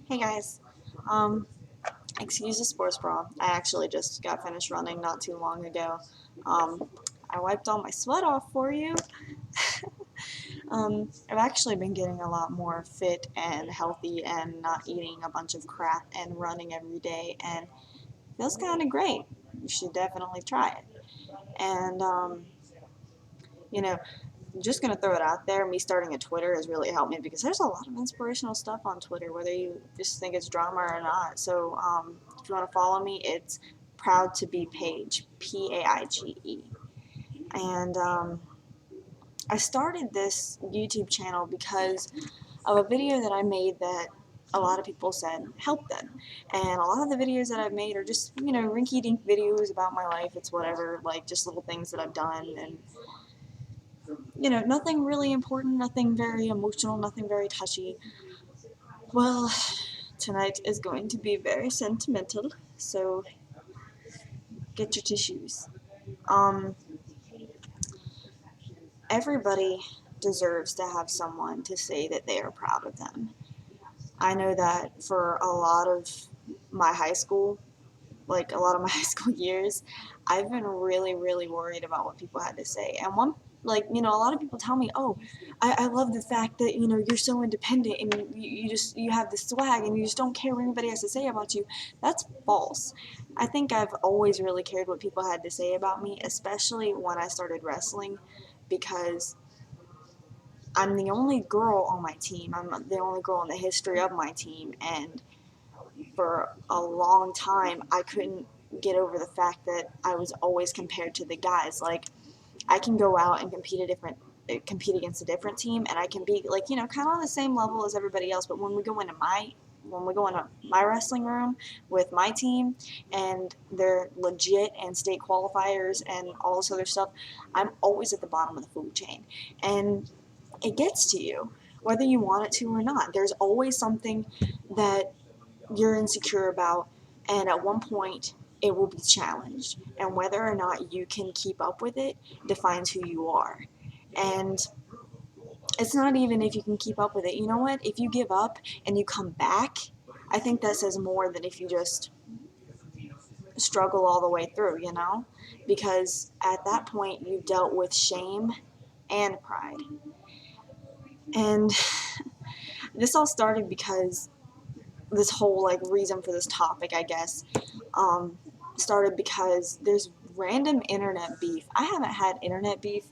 Hey guys, um, excuse the sports bra. I actually just got finished running not too long ago. Um, I wiped all my sweat off for you. I've actually been getting a lot more fit and healthy and not eating a bunch of crap and running every day, and it feels kind of great. You should definitely try it. And, you know, just gonna throw it out there. Me starting a Twitter has really helped me because there's a lot of inspirational stuff on Twitter, whether you just think it's drama or not. So if you want to follow me, it's Proud to Be Paige, Paige, and I started this YouTube channel because of a video that I made that a lot of people said helped them. And a lot of the videos that I've made are just, rinky dink videos about my life. It's whatever, like just little things that I've done and nothing really important, nothing very emotional, nothing very touchy. Well, tonight is going to be very sentimental, so get your tissues. Um, Everybody deserves to have someone to say that they are proud of them. I know that for a lot of my high school, like a lot of my high school years, I've been really, really worried about what people had to say. And a lot of people tell me, oh, I love the fact that, you're so independent and you have the swag and you just don't care what anybody has to say about you. That's false. I think I've always really cared what people had to say about me, especially when I started wrestling, because I'm the only girl on my team. I'm the only girl in the history of my team, and for a long time, I couldn't get over the fact that I was always compared to the guys. Like, I can go out and compete against a different team, and I can be like, kind of on the same level as everybody else. But when we go into my wrestling room with my team, and they're legit and state qualifiers and all this other stuff, I'm always at the bottom of the food chain, and it gets to you whether you want it to or not. There's always something that you're insecure about, and at one point it will be challenged, and whether or not you can keep up with it defines who you are. And it's not even if you can keep up with it. You know what? If you give up and you come back, I think that says more than if you just struggle all the way through, because at that point you've dealt with shame and pride. And this all started because this whole like reason for this topic, I guess, um, started because there's random internet beef. I haven't had internet beef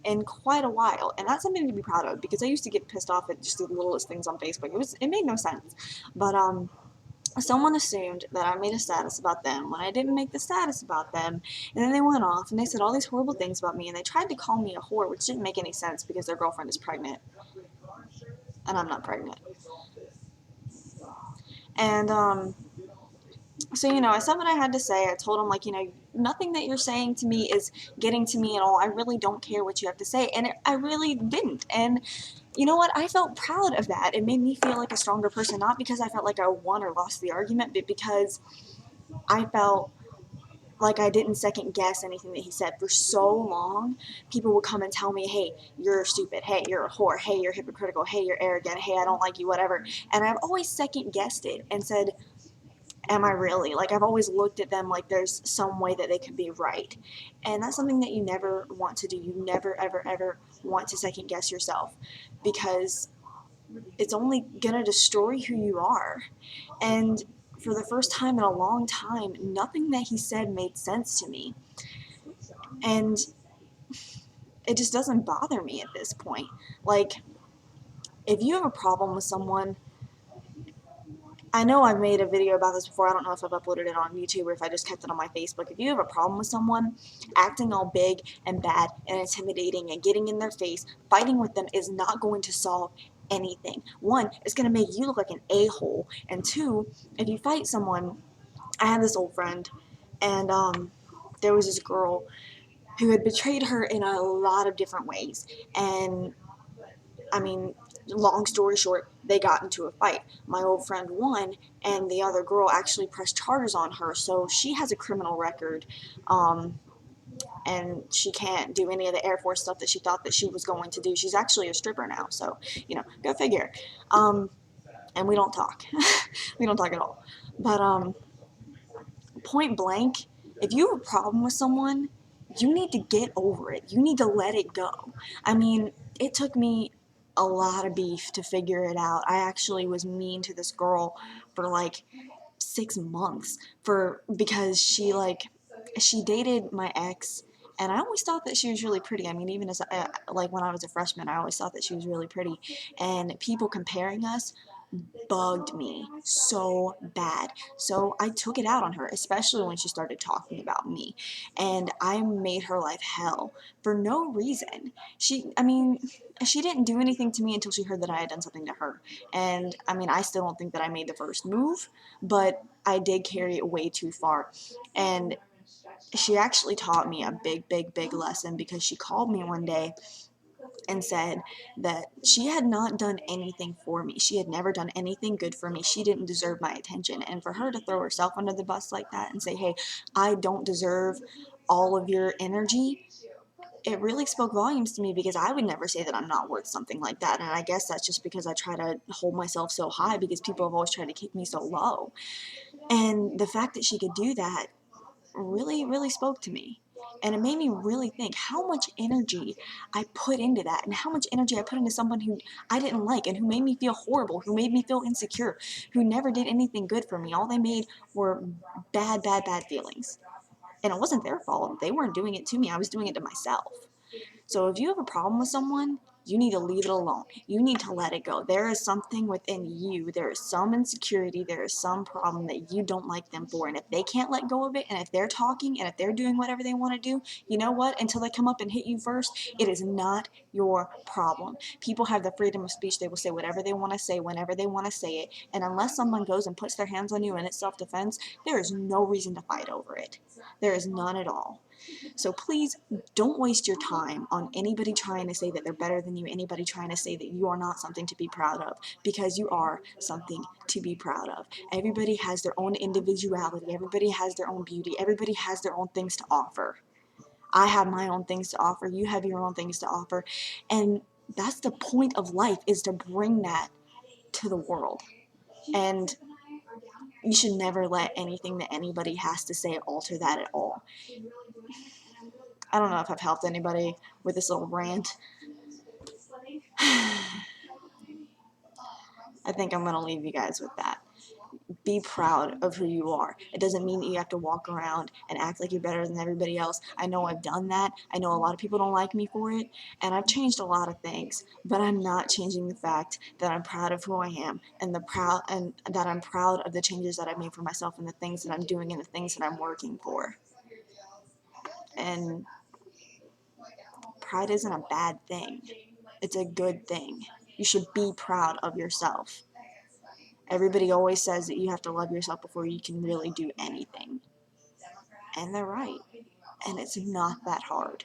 in quite a while, and that's something to be proud of because I used to get pissed off at just the littlest things on Facebook. It made no sense, but someone assumed that I made a status about them when I didn't make the status about them, and then they went off and they said all these horrible things about me, and they tried to call me a whore, which didn't make any sense because their girlfriend is pregnant, and I'm not pregnant. And so, I said what I had to say. I told him, like, nothing that you're saying to me is getting to me at all. I really don't care what you have to say. And I really didn't. And you know what? I felt proud of that. It made me feel like a stronger person, not because I felt like I won or lost the argument, but because I felt like I didn't second guess anything that he said. For so long, people would come and tell me, hey, you're stupid. Hey, you're a whore. Hey, you're hypocritical. Hey, you're arrogant. Hey, I don't like you, whatever. And I've always second guessed it and said, am I really? Like, I've always looked at them like there's some way that they could be right. And that's something that you never want to do. You never, ever, ever want to second guess yourself because it's only going to destroy who you are. And for the first time in a long time, nothing that he said made sense to me. And it just doesn't bother me at this point. Like, if you have a problem with someone, I know I've made a video about this before. I don't know if I've uploaded it on YouTube or if I just kept it on my Facebook. If you have a problem with someone, acting all big and bad and intimidating and getting in their face, fighting with them is not going to solve anything. One, it's going to make you look like an a-hole. And two, if you fight someone, I have this old friend, and there was this girl who had betrayed her in a lot of different ways. And I mean, long story short, they got into a fight. My old friend won, and the other girl actually pressed charges on her, so she has a criminal record, and she can't do any of the Air Force stuff that she thought that she was going to do. She's actually a stripper now, so, go figure. And we don't talk. We don't talk at all. But point blank, if you have a problem with someone, you need to get over it. You need to let it go. I mean, it took me a lot of beef to figure it out. I actually was mean to this girl for like 6 months because she dated my ex, and I always thought that she was really pretty. I mean, even as like when I was a freshman, I always thought that she was really pretty, and people comparing us bugged me so bad. So I took it out on her, especially when she started talking about me. And I made her life hell for no reason. I mean, she didn't do anything to me until she heard that I had done something to her. And I mean, I still don't think that I made the first move, but I did carry it way too far. And she actually taught me a big, big, big lesson because she called me one day and said that she had not done anything for me. She had never done anything good for me. She didn't deserve my attention. And for her to throw herself under the bus like that and say, hey, I don't deserve all of your energy, it really spoke volumes to me because I would never say that I'm not worth something like that. And I guess that's just because I try to hold myself so high because people have always tried to keep me so low. And the fact that she could do that really, really spoke to me. And it made me really think how much energy I put into that and how much energy I put into someone who I didn't like and who made me feel horrible, who made me feel insecure, who never did anything good for me. All they made were bad, bad, bad feelings. And it wasn't their fault. They weren't doing it to me. I was doing it to myself. So if you have a problem with someone, you need to leave it alone. You need to let it go. There is something within you. There is some insecurity. There is some problem that you don't like them for. And if they can't let go of it, and if they're talking, and if they're doing whatever they want to do, you know what? Until they come up and hit you first, it is not your problem. People have the freedom of speech. They will say whatever they want to say whenever they want to say it. And unless someone goes and puts their hands on you and it's self-defense, there is no reason to fight over it. There is none at all. So please don't waste your time on anybody trying to say that they're better than you, anybody trying to say that you are not something to be proud of, because you are something to be proud of. Everybody has their own individuality, everybody has their own beauty, everybody has their own things to offer. I have my own things to offer, you have your own things to offer, and that's the point of life, is to bring that to the world. And you should never let anything that anybody has to say alter that at all. I don't know if I've helped anybody with this little rant. I think I'm going to leave you guys with that. Be proud of who you are. It doesn't mean that you have to walk around and act like you're better than everybody else. I know I've done that. I know a lot of people don't like me for it, and I've changed a lot of things, but I'm not changing the fact that I'm proud of who I am and that I'm proud of the changes that I've made for myself and the things that I'm doing and the things that I'm working for. And pride isn't a bad thing. It's a good thing. You should be proud of yourself. Everybody always says that you have to love yourself before you can really do anything. And they're right. And it's not that hard.